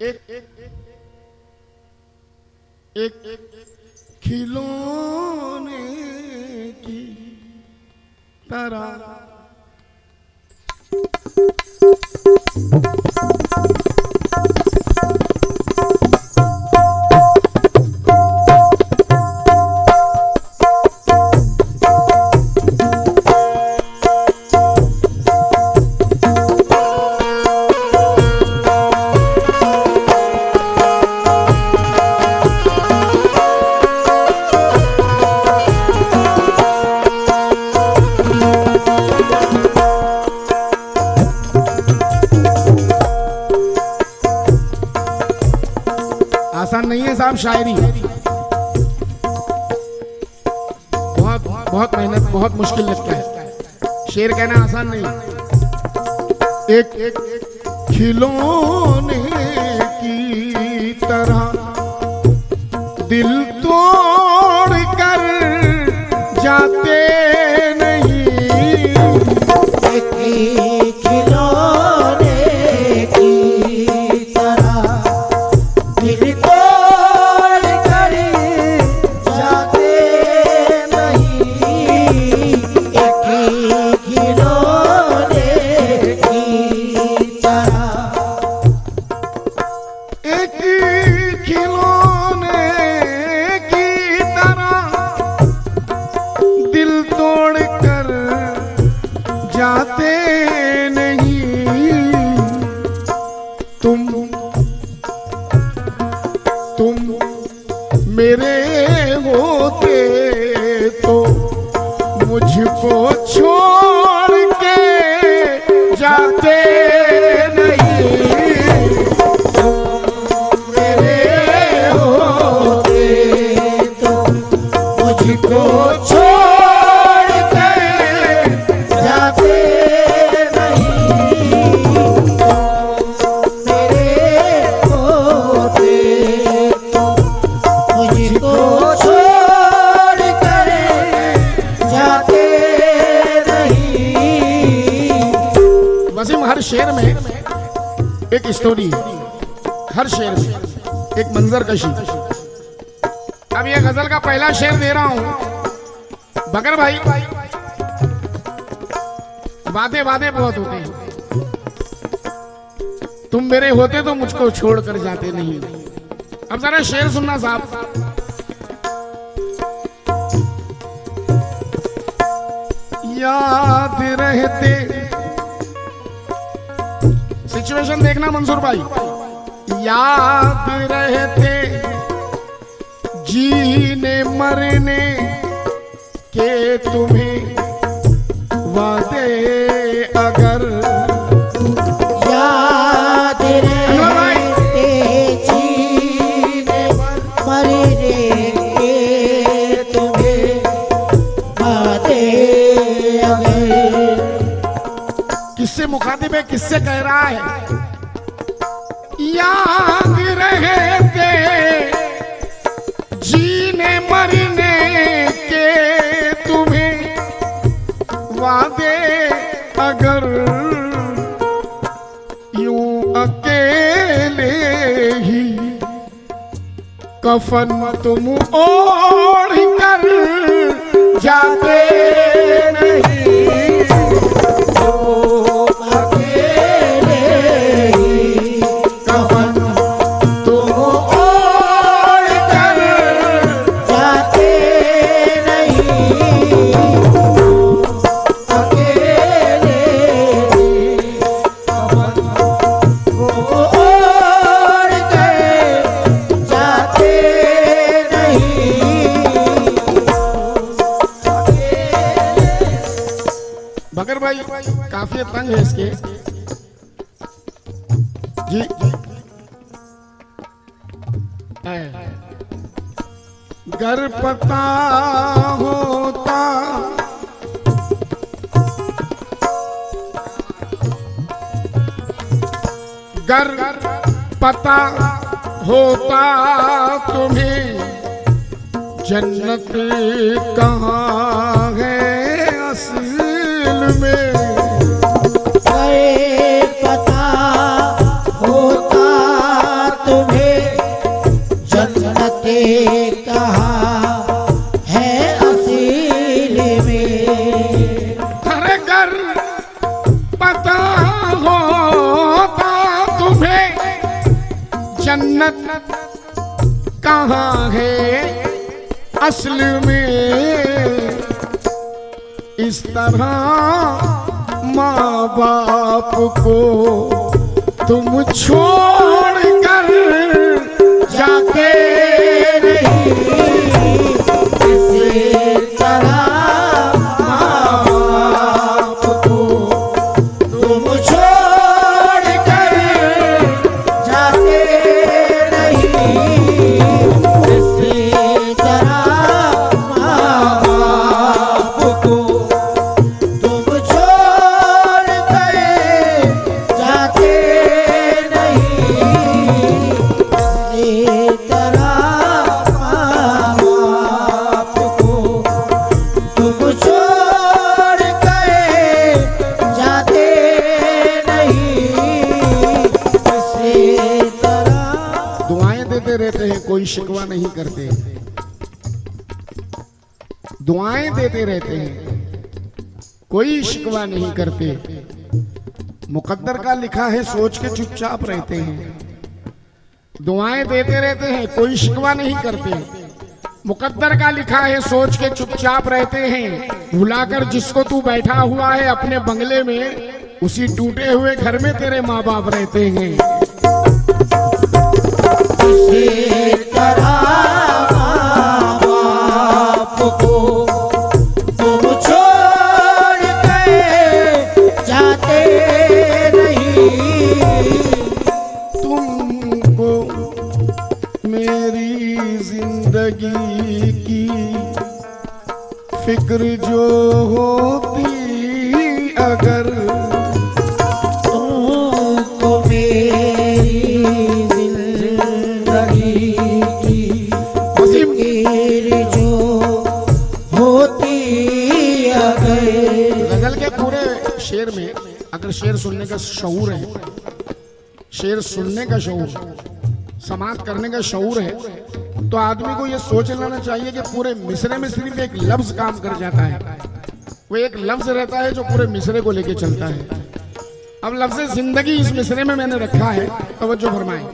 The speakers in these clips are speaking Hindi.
एक खिलौने की तरह आसान नहीं है साहब शायरी। बहुत बहुत मेहनत, बहुत मुश्किल लगता है। शेर कहना आसान नहीं। एक खिलौने की तरह दिल तोड़ कर जाते नहीं। एक खिलौने की तरह दिल तोड़ कर जाते नहीं। एक खिलौने की तरह एक खिलौने की तरह दिल तोड़ कर जाते नहीं। तुम मेरे होते तो मुझको छोड़ के जाते नहीं। मेरे होते तो मुझको छोड़ के जाते नहीं। मेरे होते तो मुझको छोड़ कर जाते नहीं। वसीम, हर शेर में एक स्टोरी है, हर शेर में एक मंजर कशी। अब ये गजल का पहला शेर दे रहा हूं। बकर भाई, वादे वादे बहुत होते हैं। तुम मेरे होते तो मुझको छोड़ कर जाते नहीं। अब जरा शेर सुनना साहब। याद रहते, सिचुएशन देखना मंसूर भाई। याद रहते जीने मरने के तुम्हें वादे अगर। याद रहते जीने मरने के तुम्हें वादे अगर। किससे मुखातिब है, किससे कह रहा है? याद रहते जीने मरने के तुम्हें वादे अगर। यूं अकेले ही कफन तुम ओढ़ कर जाते नहीं। अकेले ही कफन तुम ओढ़ कर जाते नहीं। अकेले ही कफन ओढ़ कर जाते नहीं। बकर भाई काफी तंग है इसके जी। गर पता होता गर पता होता तुम्हें जन्नत कहाँ है असल में। पता होता कहाँ है असल में इस तरह माँ बाप को तुम छोड़ कर जाते नहीं इसी तरह माँ बाप को तुम छोड़ कर जाते नहीं इसी तरह माँ बाप को तुम छोड़ कर जाते नहीं इसी तरह माँ बाप को तुम छोड़ कर जाते नहीं इसी तरह। दुआएं देते रहते हैं, कोई शिकवा नहीं करते। दुआएं देते रहते हैं, कोई शिकवा नहीं करते। मुकद्दर का लिखा है, सोच के चुपचाप रहते हैं। दुआएं देते रहते हैं, कोई शिकवा नहीं करते। मुकद्दर का लिखा है, सोच के चुपचाप रहते हैं। भुलाकर जिसको तू बैठा हुआ है अपने बंगले में, उसी टूटे हुए घर में तेरे माँ बाप रहते हैं। इसी तरह माँ बाप को तुम छोड़ कर जाते नहीं तुमको मेरी जिंदगी की फिक्र जो होती अगर, तुमको मेरी जिंदगी की फिक्र जो होती अगर। गजल के पूरे शेर में अगर शेर सुनने का शऊर है, शेर सुनने का शऊर, समाप्त करने का शऊर है, तो आदमी को यह सोच लेना चाहिए कि पूरे मिसरे में सिर्फ एक लफ्ज काम कर जाता है। वो एक लफ्ज रहता है जो पूरे मिसरे को लेके चलता है। अब लफ्ज जिंदगी इस मिसरे में मैंने रखा है, तवज्जो फरमाएं।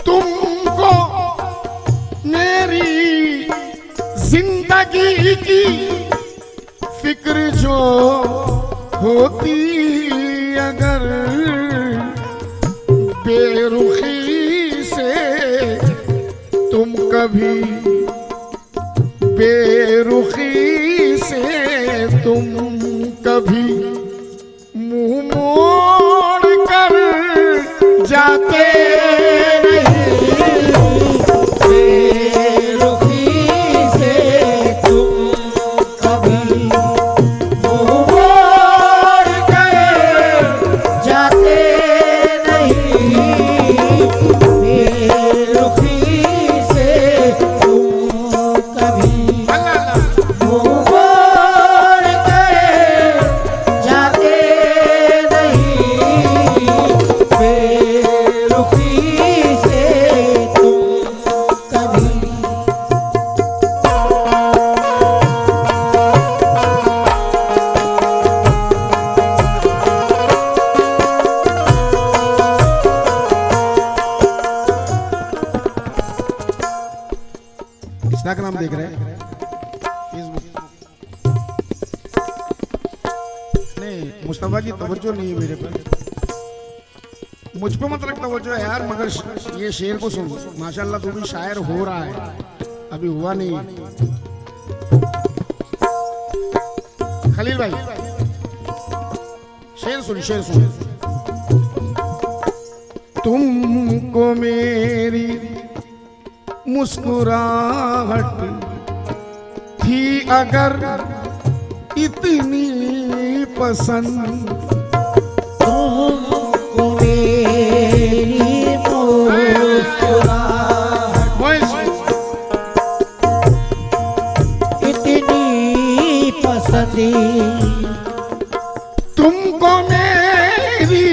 तुमको मेरी जिंदगी की फिक्र जो होती अगर, बेरुखी से तुम कभी, बेरुखी से तुम कभी मुंह मोड़ कर जाते नहीं बेरुखी से तुम कभी मुंह मोड़ कर जाते नहीं बेरुखी से तुम कभी मुंह मोड़ कर जाते नहीं बेरुखी से तुम कभी। इंस्टाग्राम देख रहे हैं, फेसबुक नहीं, मुस्तफा की तवज्जो नहीं है मेरे पर। मुझ पे मत रख तवज्जो है यार, मगर ये शेर को सुन। माशाल्लाह तू भी शायर हो रहा है, अभी हुआ नहीं। खलील भाई शेर सुन, शेर सुन। तुमको मेरी मुस्कुराहट थी अगर इतनी पसंद, तुमको मेरी मुस्कुराहट इतनी पसंद, तुमको मेरी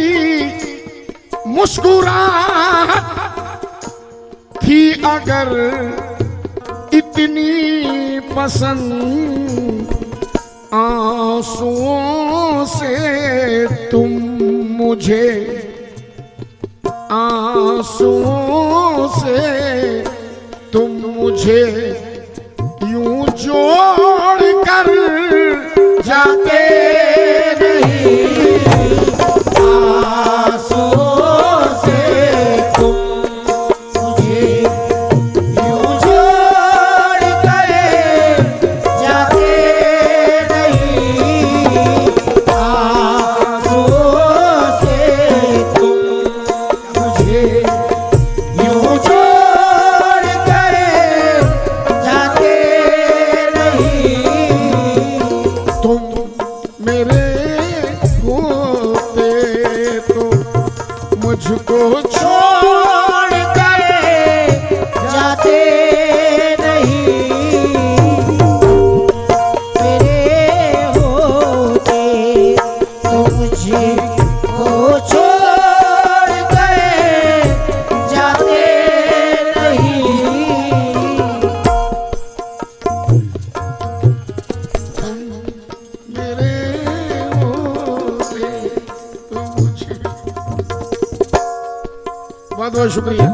मुस्कुराहट थी अगर इतनी पसंद, आंसुओं से तुम मुझे आंसू आंसुओं से तुम मुझे यूं जोड़ कर जाते नहीं आंसुओं से तुम मुझे यूं जोड़ कर जाते नहीं आंसुओं से तुम मुझे यूं जोड़ कर जाते नहीं तुम मेरे होते तो मुझको छोड़ कर जाते नहीं मेरे होते तो मुझे को छोड़ कर जाते नहीं मेरे होते तो मुझे बहुत बहुत शुक्रिया।